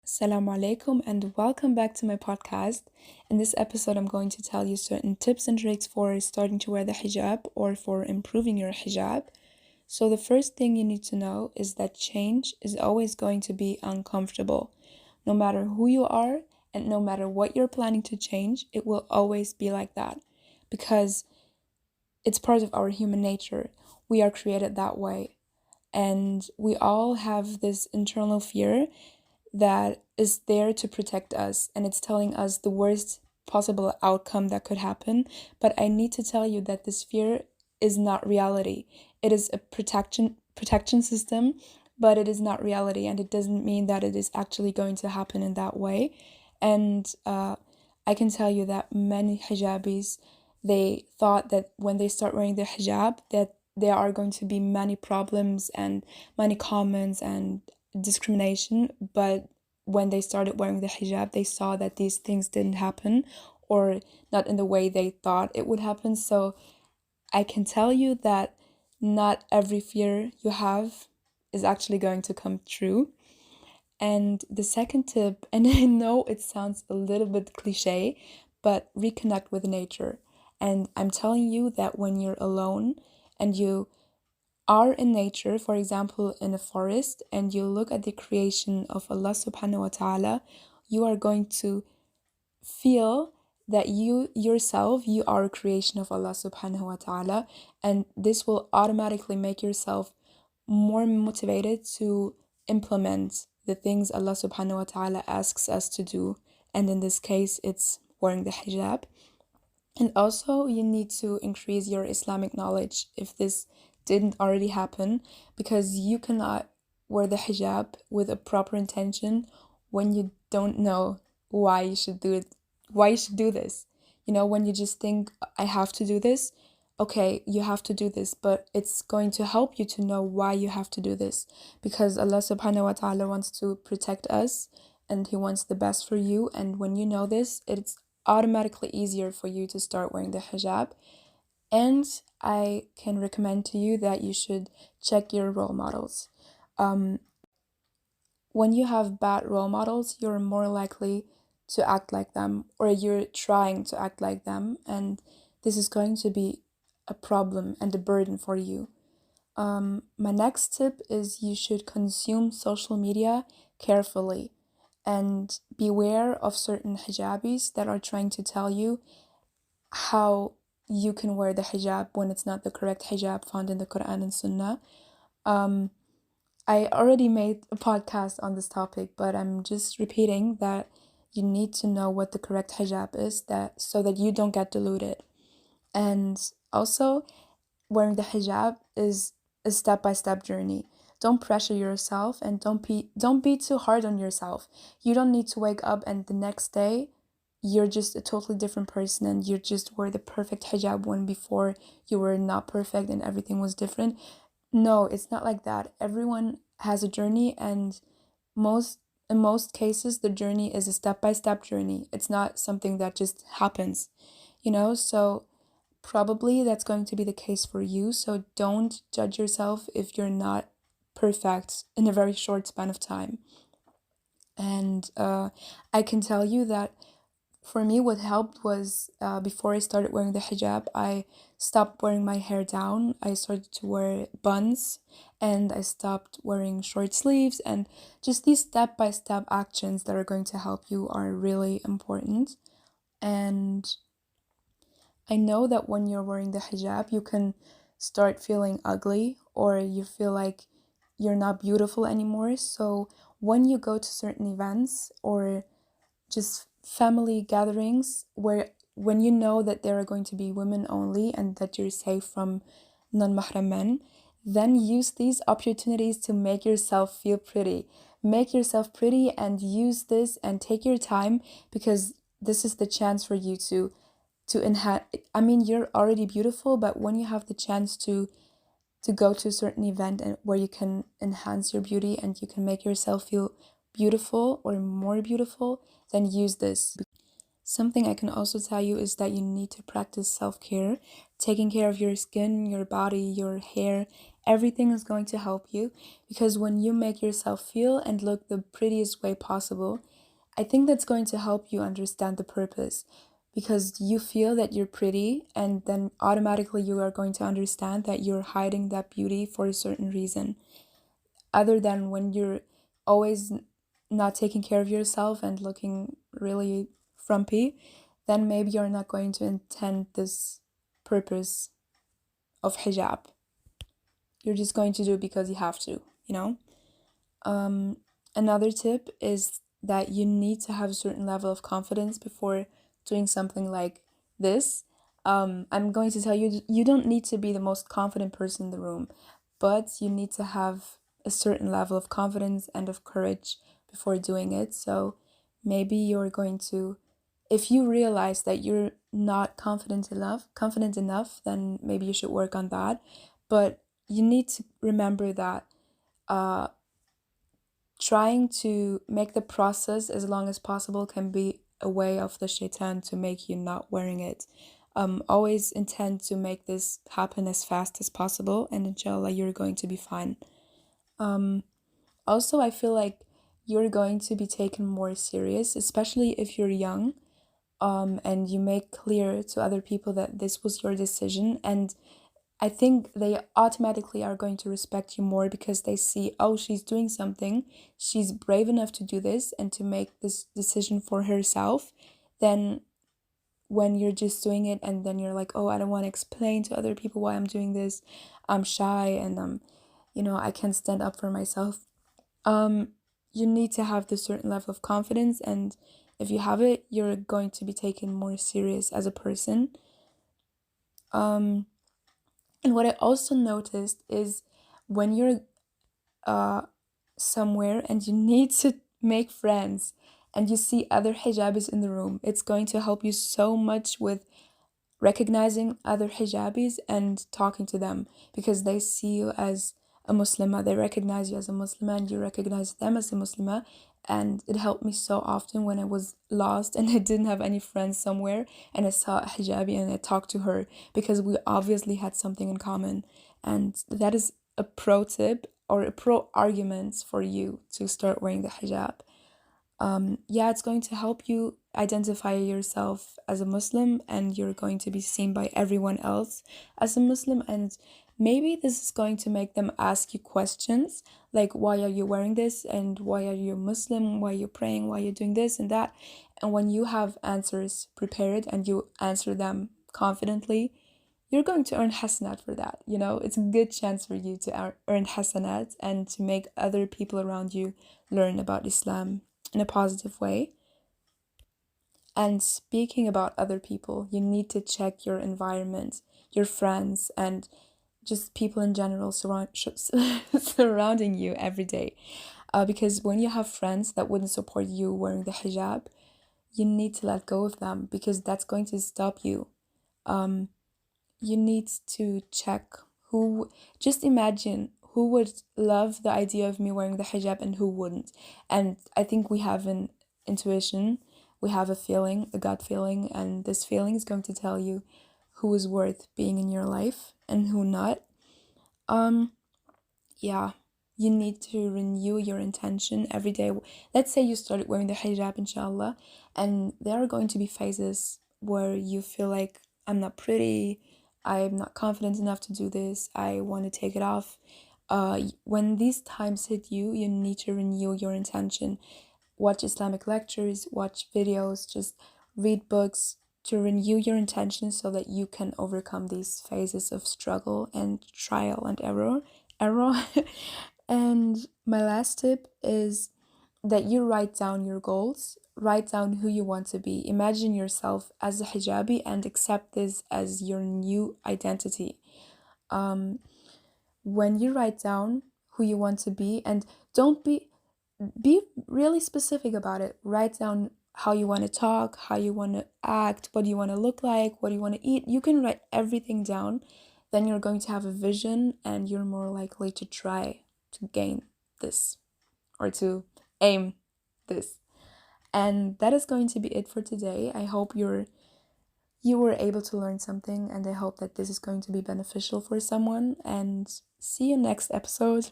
Salam aleikum and welcome back to my podcast. In this episode, I'm going to tell you certain tips and tricks for starting to wear the hijab or for improving your hijab. So, the first thing you need to know is that change is always going to be uncomfortable. No matter who you are and no matter what you're planning to change, it will always be like that because it's part of our human nature. We are created that way, and we all have this internal fear that is there to protect us, and it's telling us the worst possible outcome that could happen. But I need to tell you that this fear is not reality. It is a protection system, but it is not reality, and it doesn't mean that it is actually going to happen in that way. And I can tell you that many hijabis, they thought that when they start wearing the hijab that there are going to be many problems and many comments and discrimination, but when they started wearing the hijab, they saw that these things didn't happen or not in the way they thought it would happen. So I can tell you that not every fear you have is actually going to come true. And the second tip, and I know it sounds a little bit cliche, but reconnect with nature. And I'm telling you that when you're alone and you are in nature, for example, in a forest, and you look at the creation of Allah subhanahu wa ta'ala, you are going to feel that you yourself, you are a creation of Allah subhanahu wa ta'ala, and this will automatically make yourself more motivated to implement the things Allah subhanahu wa ta'ala asks us to do. And in this case, it's wearing the hijab. And also, you need to increase your Islamic knowledge if this didn't already happen, because you cannot wear the hijab with a proper intention when you don't know why you should do it, why you should do this. When you just think, I have to do this, okay, you have to do this, but it's going to help you to know why you have to do this, because Allah subhanahu wa ta'ala wants to protect us and He wants the best for you. And when you know this, it's automatically easier for you to start wearing the hijab. And I can recommend to you that you should check your role models. Um, when you have bad role models, you're more likely to act like them, or you're trying to act like them, and this is going to be a problem and a burden for you. My next tip is you should consume social media carefully and beware of certain hijabis that are trying to tell you how you can wear the hijab when it's not the correct hijab found in the Quran and Sunnah. Um, I already made a podcast on this topic, but I'm just repeating that you need to know what the correct hijab is, that so that you don't get deluded. And also, wearing the hijab is a step-by-step journey. Don't pressure yourself and don't be too hard on yourself. You don't need to wake up and the next day you're just a totally different person and you just wore the perfect hijab when before you were not perfect and everything was different. No, it's not like that. Everyone has a journey, and most in most cases the journey is a step-by-step journey. It's not something that just happens, so probably that's going to be the case for you. So don't judge yourself if you're not perfect in a very short span of time. And I can tell you that for me, what helped was before I started wearing the hijab, I stopped wearing my hair down. I started to wear buns, and I stopped wearing short sleeves. And just these step by step actions that are going to help you are really important. And I know that when you're wearing the hijab, you can start feeling ugly or you feel like you're not beautiful anymore. So when you go to certain events or just family gatherings where when you know that there are going to be women only and that you're safe from non-mahram men, then use these opportunities to make yourself feel pretty. Make yourself pretty and use this and take your time, because this is the chance for you to enhance. I mean, you're already beautiful, but when you have the chance to go to a certain event and where you can enhance your beauty and you can make yourself feel beautiful or more beautiful, then use this. Something I can also tell you is that you need to practice self-care. taking care of your skin, your body, your hair, everything is going to help you, because when you make yourself feel and look the prettiest way possible, I think that's going to help you understand the purpose, because you feel that you're pretty, and then automatically you are going to understand that you're hiding that beauty for a certain reason. Other than when you're always not taking care of yourself and looking really frumpy, then maybe you're not going to intend this purpose of hijab. You're just going to do it because you have to, you know? Um, Another tip is that you need to have a certain level of confidence before doing something like this. I'm going to tell you, you don't need to be the most confident person in the room, but you need to have a certain level of confidence and of courage before doing it. So maybe you're going to, if you realize that you're not confident enough, then maybe you should work on that. But you need to remember that uh, trying to make the process as long as possible can be a way of the shaitan to make you not wearing it. Always intend to make this happen as fast as possible, and inshallah, you're going to be fine. Also, I feel like you're going to be taken more serious, especially if you're young, and you make clear to other people that this was your decision. And I think they automatically are going to respect you more because they see, oh, she's doing something. She's brave enough to do this and to make this decision for herself. Then when you're just doing it and then you're like, oh, I don't want to explain to other people why I'm doing this. I'm shy and I can't stand up for myself. Um, you need to have this certain level of confidence, and if you have it, you're going to be taken more serious as a person. Um, And what I also noticed is when you're uh, somewhere and you need to make friends and you see other hijabis in the room, it's going to help you so much with recognizing other hijabis and talking to them, because they see you as a Muslimah, they recognize you as a Muslimah, and you recognize them as a Muslimah. And it helped me so often when I was lost and I didn't have any friends somewhere, and I saw a hijabi and I talked to her, because we obviously had something in common. And that is a pro tip or a pro argument for you to start wearing the hijab. Yeah, it's going to help you identify yourself as a Muslim, and you're going to be seen by everyone else as a Muslim. And maybe this is going to make them ask you questions like, why are you wearing this? And why are you Muslim? Why are you praying? Why are you doing this and that? And when you have answers prepared and you answer them confidently, you're going to earn hasanat for that. It's a good chance for you to earn hasanat and to make other people around you learn about Islam in a positive way. And speaking about other people, you need to check your environment, your friends, and just people in general surrounding you every day. Because when you have friends that wouldn't support you wearing the hijab, you need to let go of them, because that's going to stop you. You need to check just imagine who would love the idea of me wearing the hijab and who wouldn't. And I think we have an intuition, we have a feeling, a gut feeling, and this feeling is going to tell you who is worth being in your life and who not. Um, yeah, you need to renew your intention every day. Let's say you started wearing the hijab, inshallah, and there are going to be phases where you feel like, I'm not pretty, I'm not confident enough to do this, I want to take it off. When these times hit you, you need to renew your intention. Watch Islamic lectures, watch videos, just read books to renew your intention so that you can overcome these phases of struggle and trial and error. And my last tip is that you write down your goals, write down who you want to be. Imagine yourself as a hijabi and accept this as your new identity. When you write down who you want to be, and don't be really specific about it. Write down how you want to talk, how you want to act, what you want to look like, what you want to eat. You can write everything down. Then you're going to have a vision, and you're more likely to try to gain this or to aim this. And that is going to be it for today. I hope you were able to learn something, and I hope that this is going to be beneficial for someone. And see you next episode.